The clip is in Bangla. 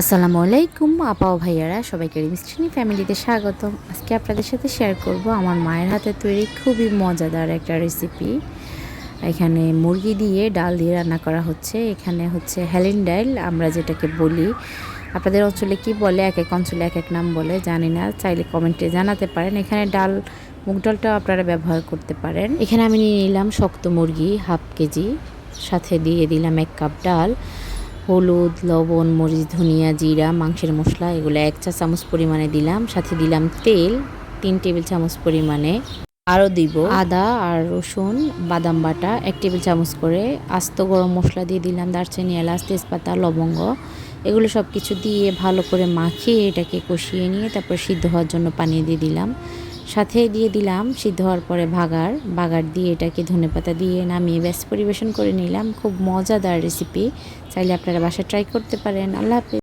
আসসালামু আলাইকুম আপা ও ভাইয়ারা, সবাইকে রিমিস্ট্রিনি ফ্যামিলিতে স্বাগতম। আজকে আপনাদের সাথে শেয়ার করব আমার মায়ের হাতে তৈরি খুবই মজাদার একটা রেসিপি। এখানে মুরগি দিয়ে ডাল দিয়ে রান্না করা হচ্ছে। এখানে হচ্ছে হেলিন ডাল আমরা যেটাকে বলি, আপনাদের অঞ্চলে কি বলে, এক এক অঞ্চলে এক এক নাম বলে, জানি না, চাইলে কমেন্টে জানাতে পারেন। এখানে ডাল, মুগ ডালটাও আপনারা ব্যবহার করতে পারেন। এখানে আমি নিয়ে নিলাম শক্ত মুরগি হাফ কেজি, সাথে দিয়ে দিলাম 1 কাপ ডাল, হলুদ, লবণ, মরিচ, ধনিয়া, জিরা, মাংসের মশলা এগুলো 1 চা চামচ পরিমাণে দিলাম। সাথে দিলাম তেল 3 টেবিল চামচ পরিমাণে, আরও দিব আদা আর রসুন বাদাম বাটা 1 টেবিল চামচ করে, আস্ত গরম মশলা দিয়ে দিলাম, দারচিনি, এলাচ, তেজপাতা, লবঙ্গ, এগুলো সব কিছু দিয়ে ভালো করে মাখিয়ে এটাকে কষিয়ে নিয়ে তারপর সিদ্ধ হওয়ার জন্য পানি দিয়ে দিলাম। সাথে দিয়ে দিলাম সিদ্ধ হওয়ার পরে বাগার দিয়ে এটাকে ধনেপাতা দিয়ে নামিয়ে ব্যাস পরিবেশন করে নিলাম। খুব মজাদার রেসিপি, চাইলে আপনারা বাসায় ট্রাই করতে পারেন। আল্লাহ হাফেজ।